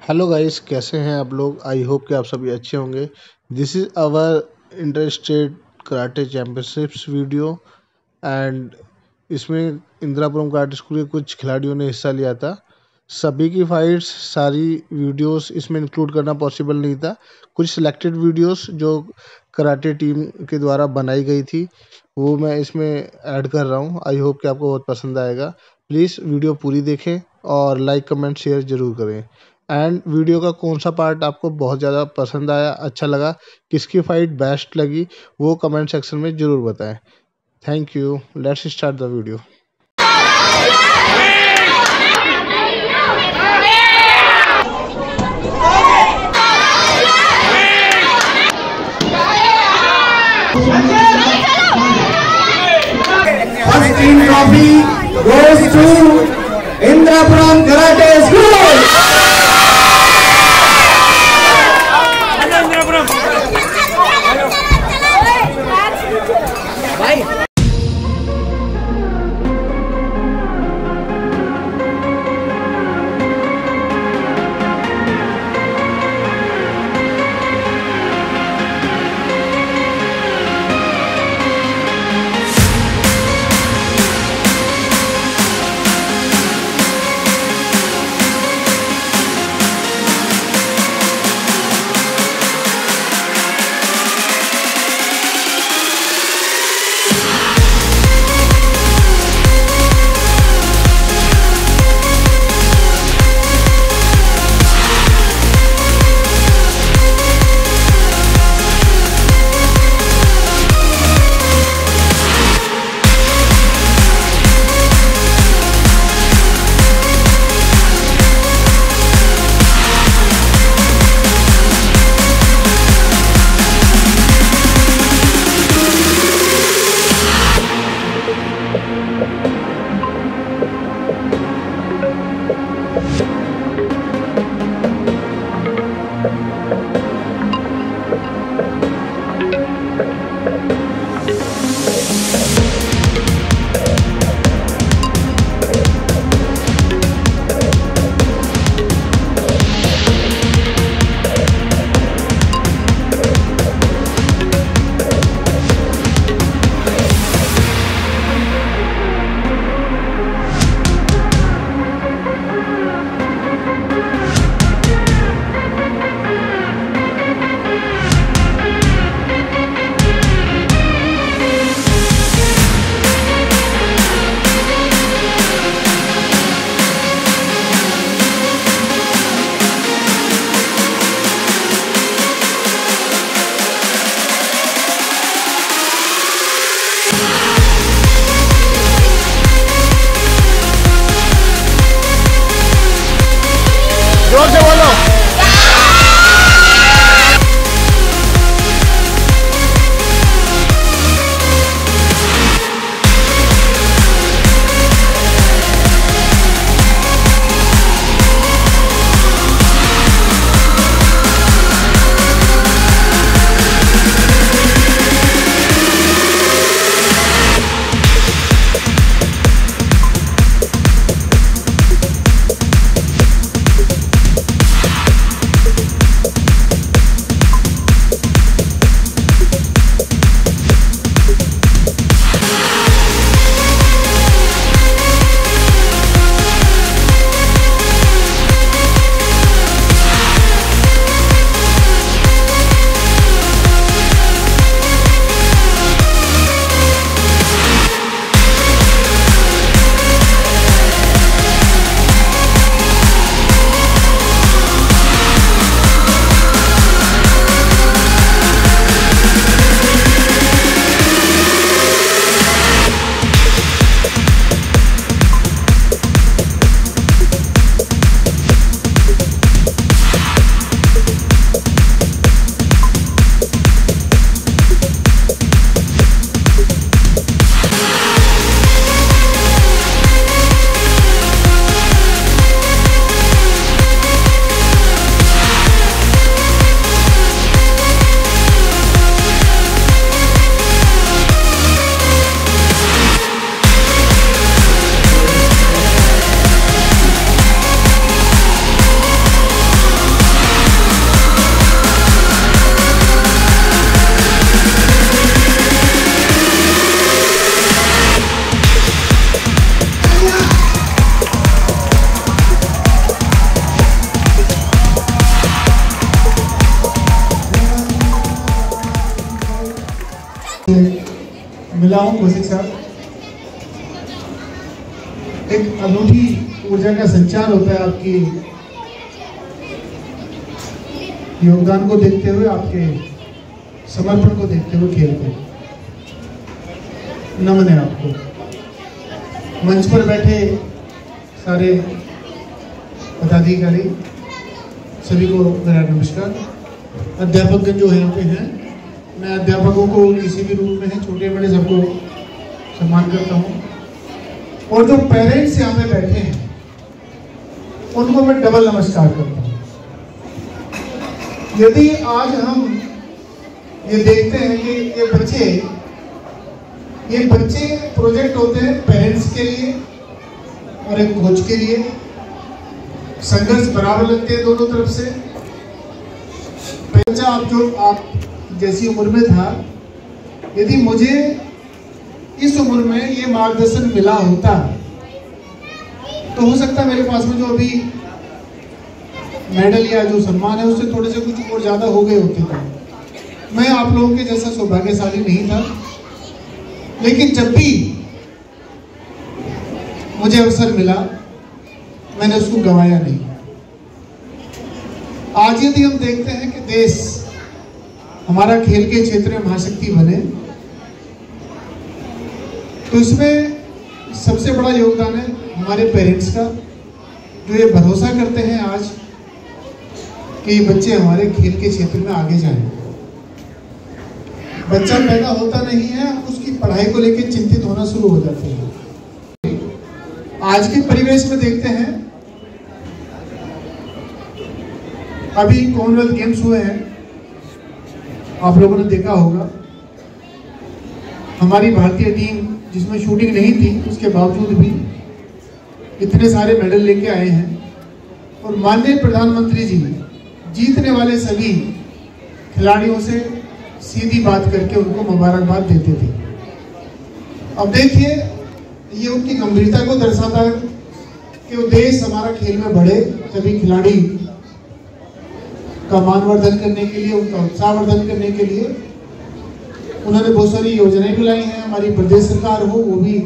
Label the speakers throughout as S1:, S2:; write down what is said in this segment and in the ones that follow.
S1: Hello guys, कैसे हैं आप लोग। आई होप कि आप सभी अच्छे होंगे। This is our inter state karate championships video and इसमें इंदिरापुरम कराटे स्कूल के कुछ खिलाड़ियों ने हिस्सा लिया था। सभी की फाइट्स, सारी वीडियोस इसमें इंक्लूड करना पॉसिबल नहीं था। कुछ सिलेक्टेड वीडियोस जो कराटे टीम के द्वारा बनाई गई थी वो मैं इसमें ऐड कर रहा हूँ। आई होप कि आपको बहुत पसंद आएगा। प्लीज़ वीडियो पूरी देखें और लाइक कमेंट शेयर ज़रूर करें। एंड वीडियो का कौन सा पार्ट आपको बहुत ज़्यादा पसंद आया, अच्छा लगा, किसकी फाइट बेस्ट लगी, वो कमेंट सेक्शन में ज़रूर बताएं। Thank you. Let's start the video.
S2: First team trophy goes to Indirapuram Karate School. मिला हूँ कौशिक साहब। एक अनूठी ऊर्जा का संचार होता है आपकी योगदान को देखते हुए, आपके समर्पण को देखते हुए खेल को। नमन है आपको। मंच पर बैठे सारे पदाधिकारी सभी को मेरा नमस्कार। अध्यापक जो यहाँ पे हैं, मैं अध्यापकों को किसी भी रूप में है, छोटे बड़े सबको सम्मान करता हूँ। और जो पेरेंट्स यहाँ पे बैठे हैं उनको मैं डबल नमस्कार करता हूँ। यदि आज हम ये देखते हैं कि ये बच्चे प्रोजेक्ट होते हैं पेरेंट्स के लिए और एक कोच के लिए, संघर्ष बराबर लगते हैं दोनों तरफ से। बच्चा आप जैसी उम्र में था, यदि मुझे इस उम्र में ये मार्गदर्शन मिला होता तो हो सकता है मेरे पास में जो अभी मेडल या जो सम्मान है उससे थोड़े से कुछ और ज्यादा हो गए होते थे। मैं आप लोगों के जैसा सौभाग्यशाली नहीं था, लेकिन जब भी मुझे अवसर मिला मैंने उसको गंवाया नहीं। आज यदि हम देखते हैं कि देश हमारा खेल के क्षेत्र में महाशक्ति बने, तो इसमें सबसे बड़ा योगदान है हमारे पेरेंट्स का, जो ये भरोसा करते हैं आज कि ये बच्चे हमारे खेल के क्षेत्र में आगे जाएं। बच्चा पैदा होता नहीं है, उसकी पढ़ाई को लेकर चिंतित होना शुरू हो जाते हैं। आज के परिवेश में देखते हैं, अभी कॉमनवेल्थ गेम्स हुए हैं, आप लोगों ने देखा होगा। हमारी भारतीय टीम जिसमें शूटिंग नहीं थी, उसके बावजूद भी इतने सारे मेडल लेके आए हैं। और माननीय प्रधानमंत्री जी जीतने वाले सभी खिलाड़ियों से सीधी बात करके उनको मुबारकबाद देते थे। अब देखिए, ये उनकी गंभीरता को दर्शाता है कि वो देश हमारा खेल में बढ़े, सभी खिलाड़ी का मानवर्धन करने के लिए, उनका उत्साहवर्धन करने के लिए उन्होंने बहुत सारी योजनाएं भी लाई हैं। हमारी प्रदेश सरकार हो, वो भी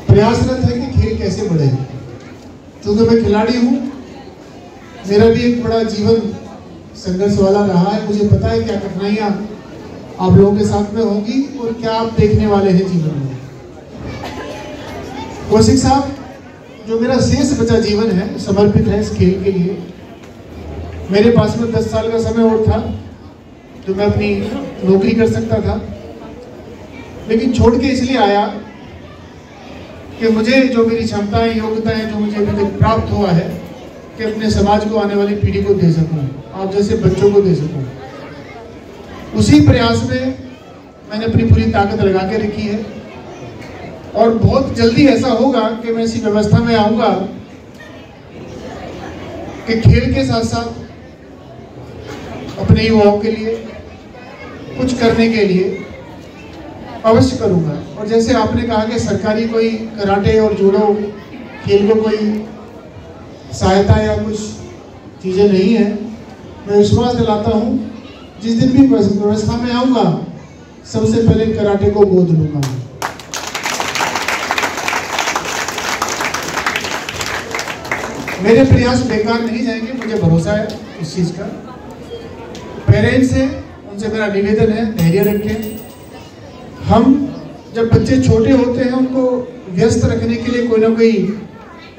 S2: प्रयासरत है कि खेल कैसे बढ़े। क्योंकि मैं खिलाड़ी हूँ, मेरा भी एक बड़ा जीवन संघर्ष वाला रहा है। मुझे पता है क्या कठिनाइयाँ आप लोगों के साथ में होंगी और क्या आप देखने वाले हैं जीवन में। कौशिक साहब, जो मेरा शेष बचा जीवन है समर्पित है इस खेल के लिए। मेरे पास में 10 साल का समय और था जो मैं अपनी नौकरी कर सकता था, लेकिन छोड़ के इसलिए आया कि मुझे जो मेरी क्षमताएं, योग्यताएं जो मुझे अभी तक प्राप्त हुआ है कि अपने समाज को, आने वाली पीढ़ी को दे सकूं, आप जैसे बच्चों को दे सकूं। उसी प्रयास में मैंने अपनी पूरी ताकत लगा के रखी है। और बहुत जल्दी ऐसा होगा कि मैं ऐसी व्यवस्था में आऊंगा कि खेल के साथ साथ अपने युवाओं के लिए कुछ करने के लिए अवश्य करूंगा। और जैसे आपने कहा कि सरकारी कोई कराटे और जूडो खेल को कोई सहायता या कुछ चीज़ें नहीं है, मैं विश्वास दिलाता हूँ जिस दिन भी व्यवस्था में आऊँगा सबसे पहले कराटे को गोद लूँगा। मेरे प्रयास बेकार नहीं जाएंगे, मुझे भरोसा है इस चीज़ का। पेरेंट्स हैं, उनसे मेरा निवेदन है धैर्य रखें। हम जब बच्चे छोटे होते हैं उनको व्यस्त रखने के लिए कोई ना कोई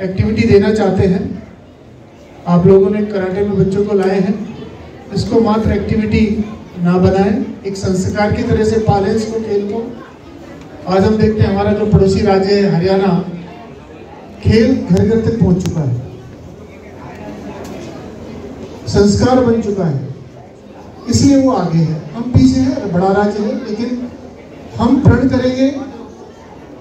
S2: एक्टिविटी देना चाहते हैं। आप लोगों ने कराटे में बच्चों को लाए हैं, इसको मात्र एक्टिविटी ना बनाएं, एक संस्कार की तरह से पालें इसको, खेल को। आज हम देखते हैं हमारा जो पड़ोसी राज्य है हरियाणा, खेल घर घर तक पहुंच चुका है, संस्कार बन चुका है, इसलिए वो आगे है। हम पीछे हैं, बड़ा राज्य है, लेकिन हम प्रण करेंगे,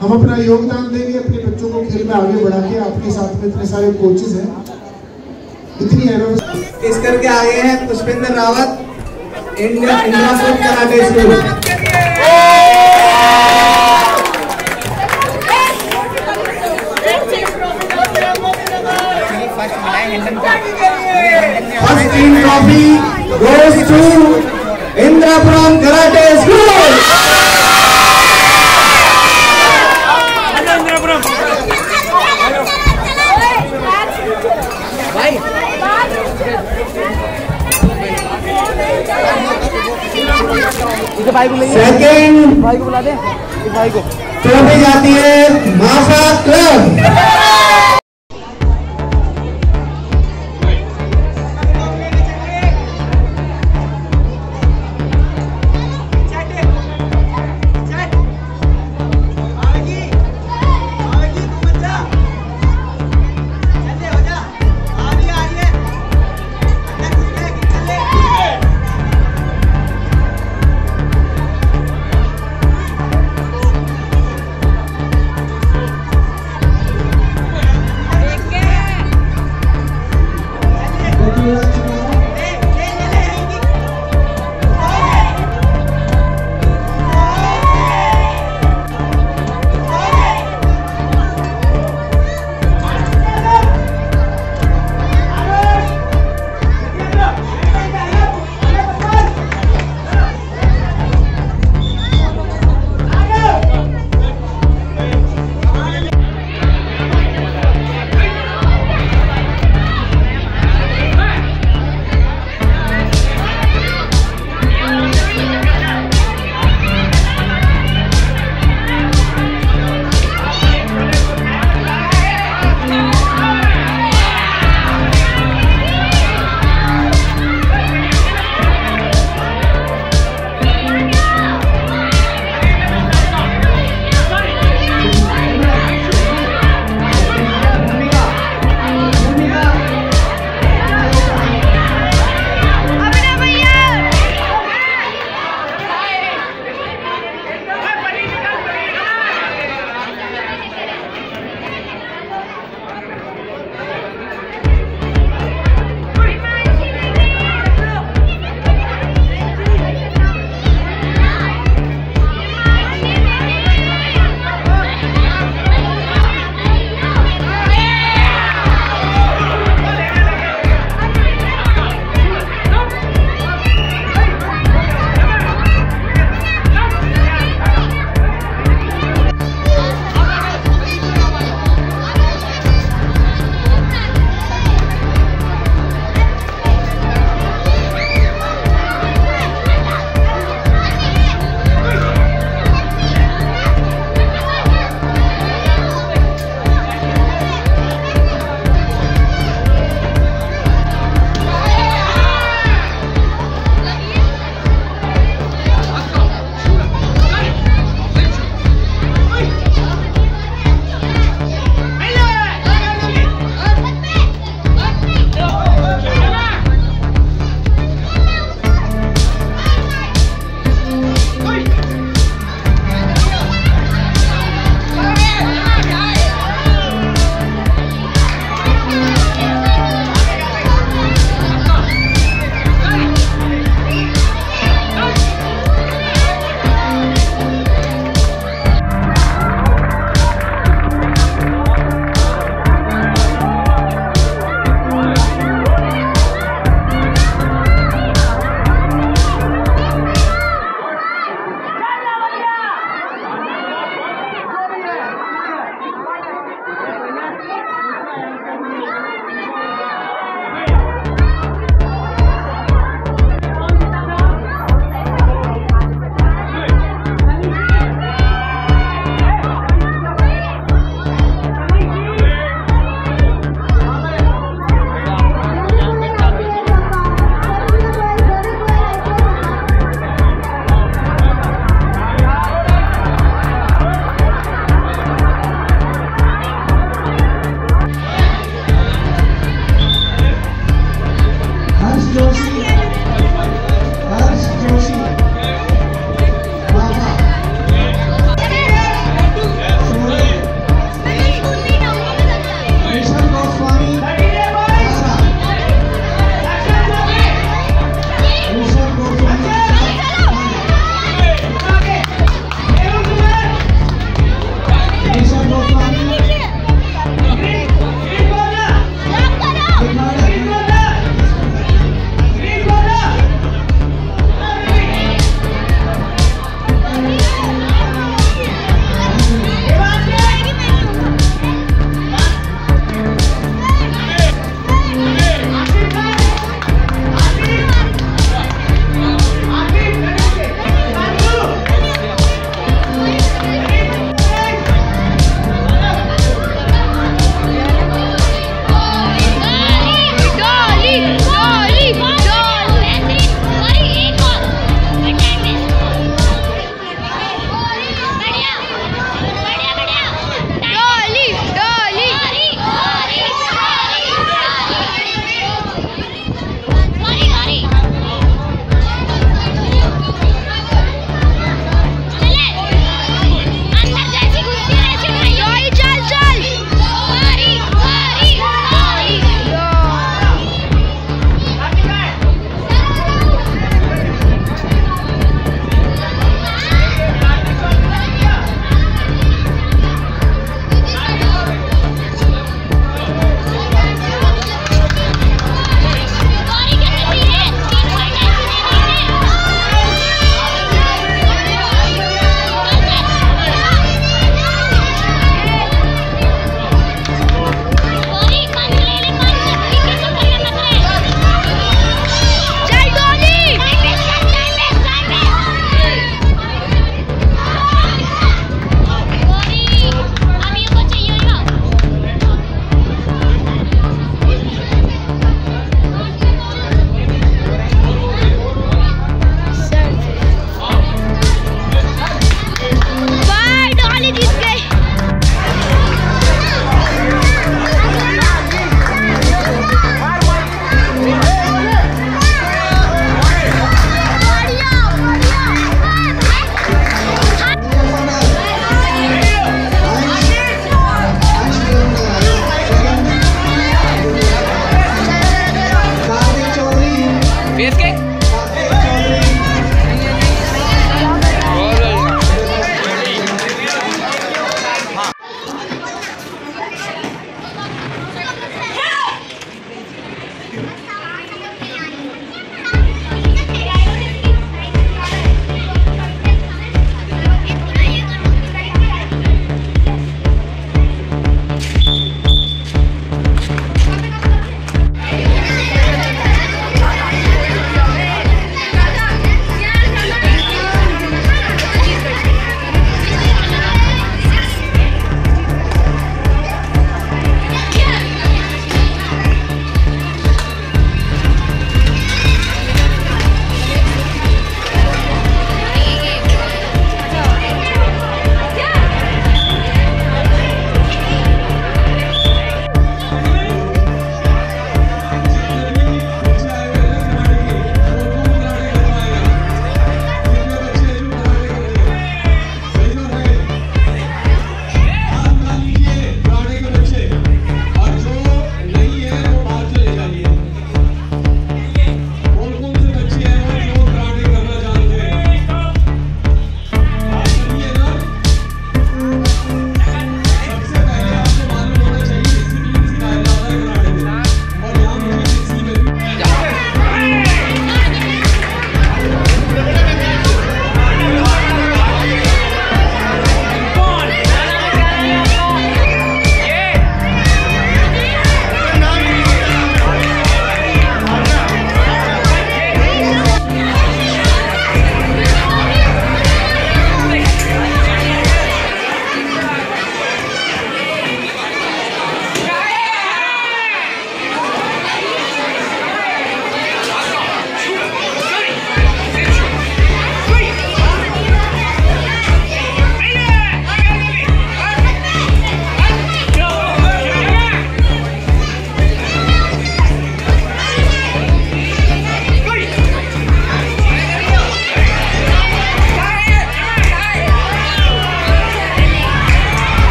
S2: हम अपना योगदान देंगे अपने बच्चों को खेल में आगे बढ़ा के। आपके साथ में इतने सारे कोचेस हैं, इतनी
S3: इस करके आए हैं Pushpendra Rawat, Indirapuram karate school.
S2: First team trophy goes to Indirapuram karate school.
S3: Second
S4: भाई को बुला दे, भाई को।
S3: ट्रॉफी जाती है माफा क्लब।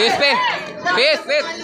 S5: फेस पे face face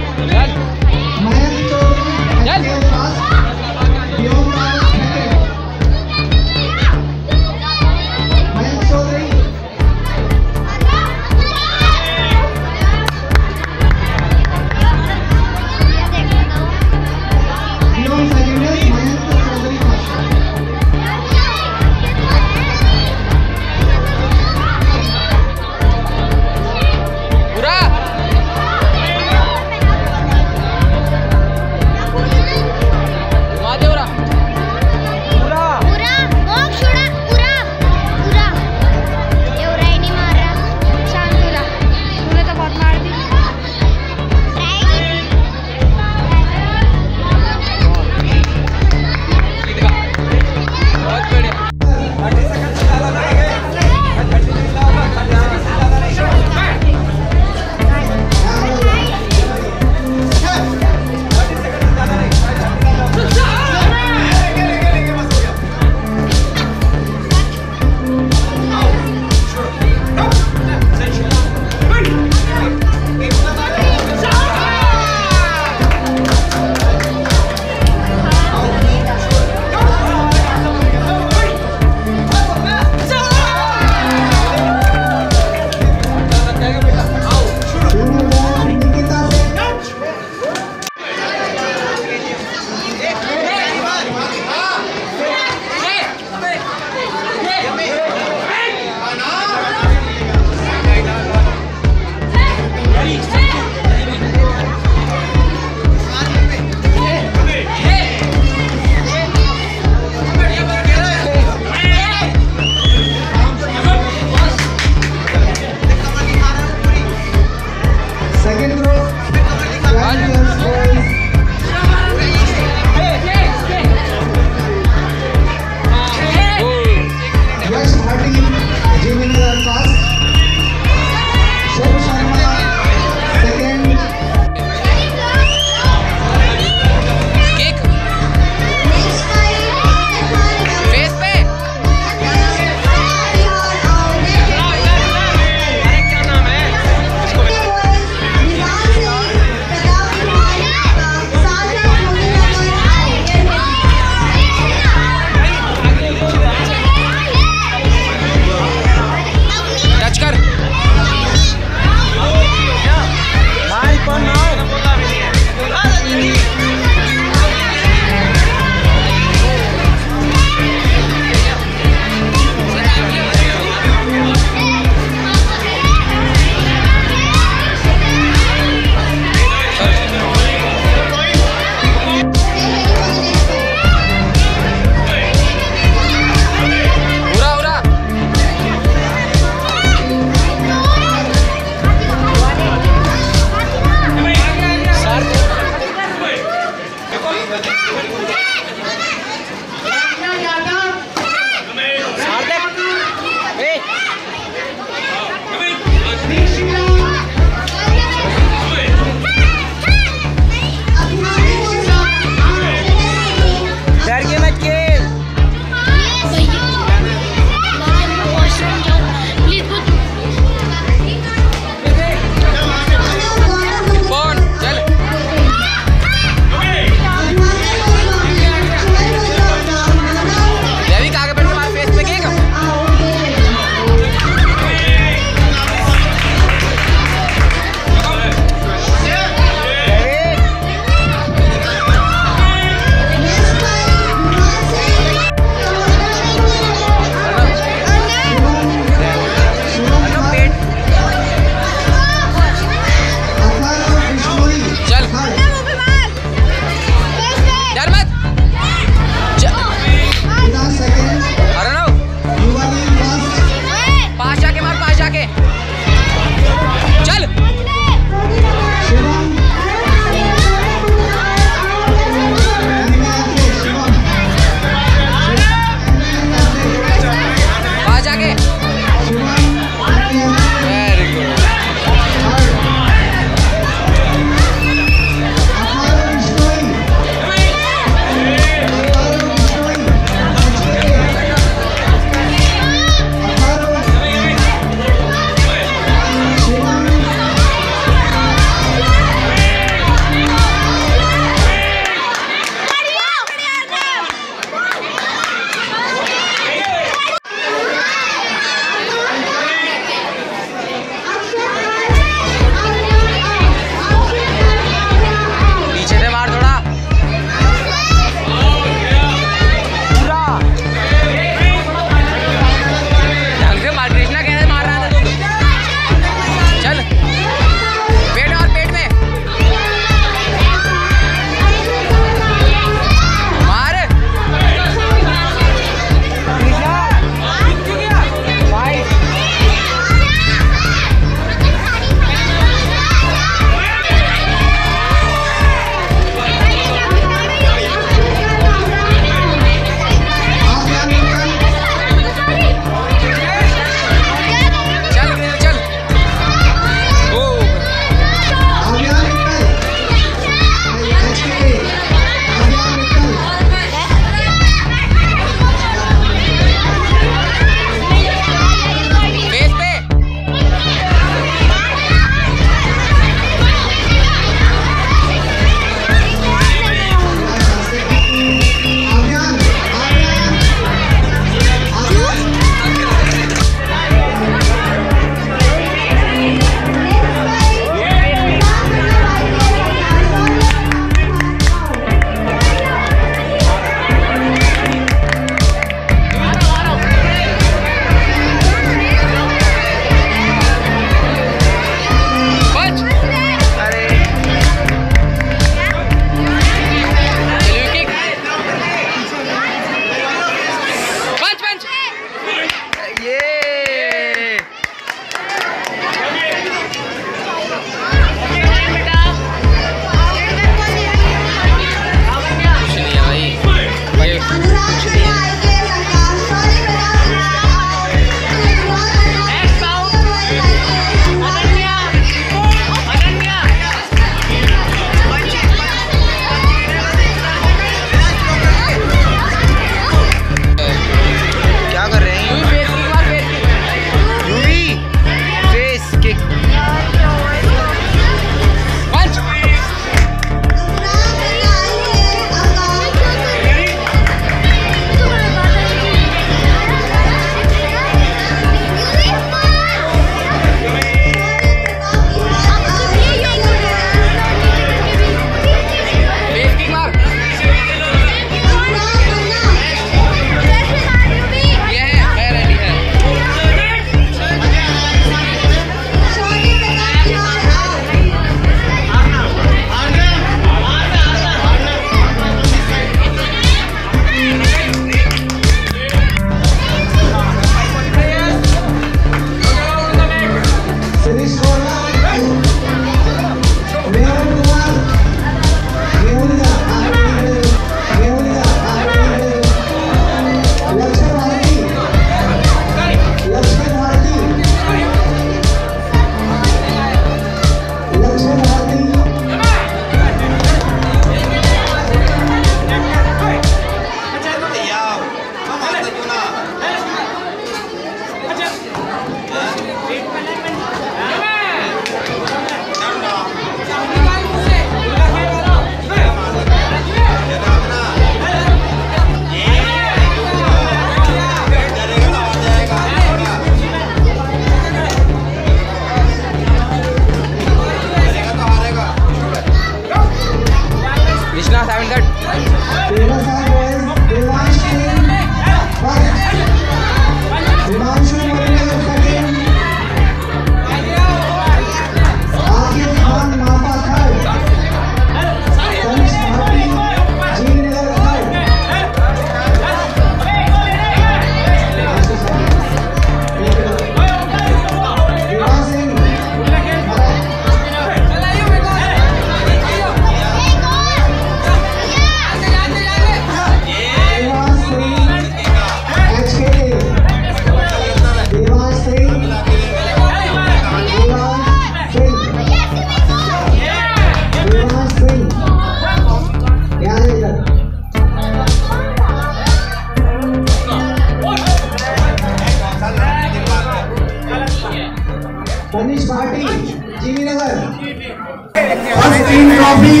S3: First team trophy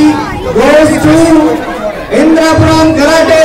S3: goes to Indrapuram Karate